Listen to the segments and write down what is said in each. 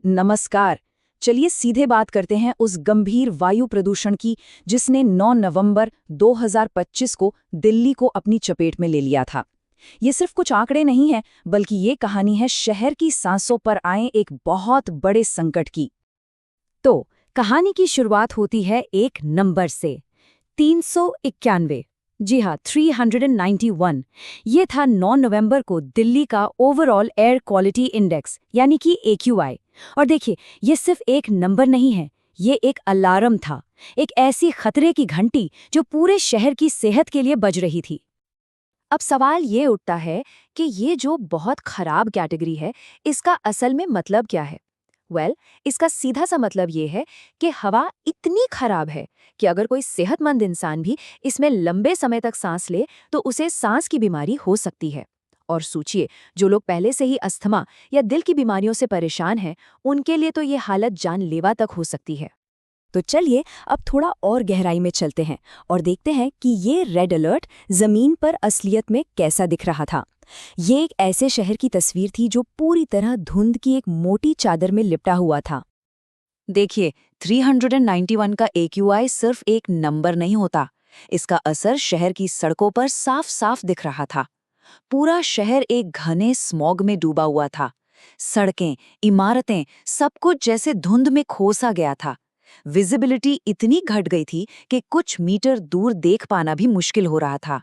नमस्कार। चलिए सीधे बात करते हैं उस गंभीर वायु प्रदूषण की जिसने 9 नवंबर 2025 को दिल्ली को अपनी चपेट में ले लिया था। ये सिर्फ कुछ आंकड़े नहीं हैं, बल्कि ये कहानी है शहर की सांसों पर आए एक बहुत बड़े संकट की। तो कहानी की शुरुआत होती है एक नंबर से 391। जी हाँ, 391। ये था 9 नवंबर को दिल्ली का ओवरऑल एयर क्वालिटी इंडेक्स यानी कि AQI। और देखिए, ये सिर्फ एक नंबर नहीं है, ये एक अलार्म था, एक ऐसी खतरे की घंटी जो पूरे शहर की सेहत के लिए बज रही थी। अब सवाल ये उठता है कि ये जो बहुत खराब कैटेगरी है, इसका असल में मतलब क्या है? इसका सीधा सा मतलब ये है कि हवा इतनी खराब है कि अगर कोई सेहतमंद इंसान भी इसमें लंबे समय तक सांस ले तो उसे सांस की बीमारी हो सकती है। और सोचिए, जो लोग पहले से ही अस्थमा या दिल की बीमारियों से परेशान हैं, उनके लिए तो ये हालत जानलेवा तक हो सकती है। तो चलिए अब थोड़ा और गहराई में चलते हैं और देखते हैं कि ये रेड अलर्ट जमीन पर असलियत में कैसा दिख रहा था। ये एक ऐसे शहर की तस्वीर थी जो पूरी तरह धुंध की एक मोटी चादर में लिपटा हुआ था। देखिए, 391 का AQI सिर्फ एक नंबर नहीं होता, इसका असर शहर की सड़कों पर साफ साफ दिख रहा था। पूरा शहर एक घने स्मॉग में डूबा हुआ था। सड़कें, इमारतें, सब कुछ जैसे धुंध में खोसा गया था। विजिबिलिटी इतनी घट गई थी कि कुछ मीटर दूर देख पाना भी मुश्किल हो रहा था।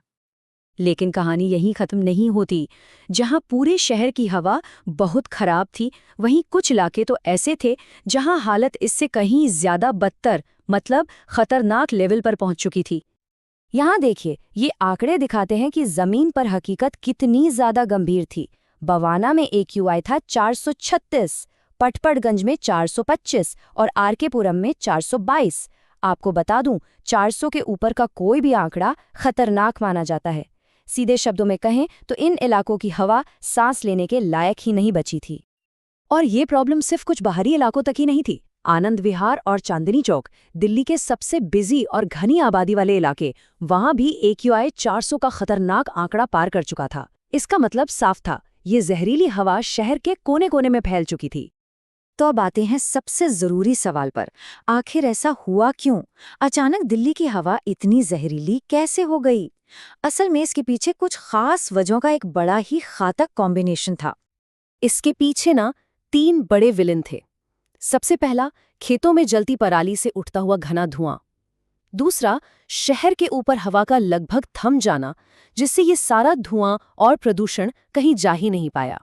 लेकिन कहानी यहीं खत्म नहीं होती। जहां पूरे शहर की हवा बहुत खराब थी, वहीं कुछ इलाके तो ऐसे थे जहां हालत इससे कहीं ज्यादा बदतर, मतलब खतरनाक लेवल पर पहुंच चुकी थी। यहाँ देखिए, ये आंकड़े दिखाते हैं कि जमीन पर हकीकत कितनी ज्यादा गंभीर थी। बवाना में AQI था 436, पटपड़गंज में 425 और आरकेपुरम में 422। आपको बता दूं, 400 के ऊपर का कोई भी आंकड़ा खतरनाक माना जाता है। सीधे शब्दों में कहें तो इन इलाकों की हवा सांस लेने के लायक ही नहीं बची थी। और ये प्रॉब्लम सिर्फ कुछ बाहरी इलाकों तक ही नहीं थी। आनंद विहार और चांदनी चौक, दिल्ली के सबसे बिजी और घनी आबादी वाले इलाके, वहां भी AQI 400 का खतरनाक आंकड़ा पार कर चुका था। इसका मतलब साफ था, ये जहरीली हवा शहर के कोने कोने में फैल चुकी थी। तो अब आते हैं सबसे जरूरी सवाल पर, आखिर ऐसा हुआ क्यों? अचानक दिल्ली की हवा इतनी जहरीली कैसे हो गई? असल में इसके पीछे कुछ खास वजहों का एक बड़ा ही घातक कॉम्बिनेशन था। इसके पीछे ना 3 बड़े विलेन थे। सबसे पहला, खेतों में जलती पराली से उठता हुआ घना धुआं। दूसरा, शहर के ऊपर हवा का लगभग थम जाना, जिससे ये सारा धुआं और प्रदूषण कहीं जा ही नहीं पाया।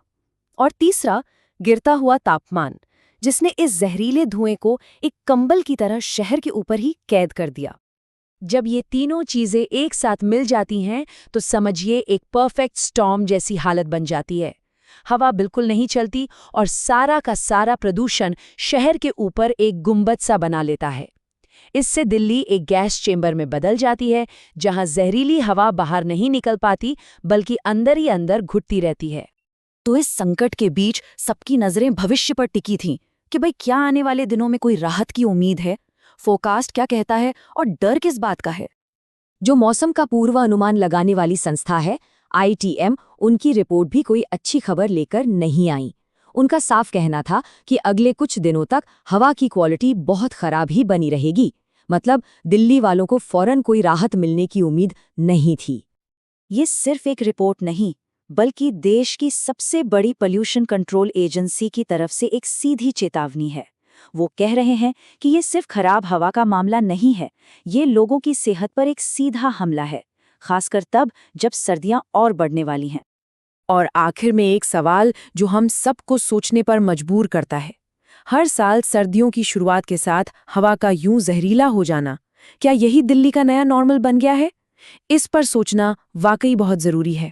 और तीसरा, गिरता हुआ तापमान, जिसने इस जहरीले धुएं को एक कंबल की तरह शहर के ऊपर ही कैद कर दिया। जब ये तीनों चीजें एक साथ मिल जाती हैं तो समझिए एक परफेक्ट स्टॉर्म जैसी हालत बन जाती है। हवा बिल्कुल नहीं चलती और सारा का सारा प्रदूषण शहर के ऊपर एक गुंबद सा बना लेता है। इससे दिल्ली एक गैस चेंबर में बदल जाती है, जहां जहरीली हवा बाहर नहीं निकल पाती बल्कि अंदर ही अंदर घुटती रहती है। तो इस संकट के बीच सबकी नजरें भविष्य पर टिकी थीं कि भाई क्या आने वाले दिनों में कोई राहत की उम्मीद है, फोरकास्ट क्या कहता है और डर किस बात का है। जो मौसम का पूर्वानुमान लगाने वाली संस्था है ITM, उनकी रिपोर्ट भी कोई अच्छी खबर लेकर नहीं आई। उनका साफ कहना था कि अगले कुछ दिनों तक हवा की क्वालिटी बहुत खराब ही बनी रहेगी। मतलब दिल्ली वालों को फौरन कोई राहत मिलने की उम्मीद नहीं थी। ये सिर्फ एक रिपोर्ट नहीं, बल्कि देश की सबसे बड़ी पोल्यूशन कंट्रोल एजेंसी की तरफ से एक सीधी चेतावनी है। वो कह रहे हैं कि ये सिर्फ खराब हवा का मामला नहीं है, ये लोगों की सेहत पर एक सीधा हमला है, खासकर तब जब सर्दियां और बढ़ने वाली हैं। और आखिर में एक सवाल जो हम सबको सोचने पर मजबूर करता है। हर साल सर्दियों की शुरुआत के साथ हवा का यूं जहरीला हो जाना, क्या यही दिल्ली का नया नॉर्मल बन गया है? इस पर सोचना वाकई बहुत जरूरी है।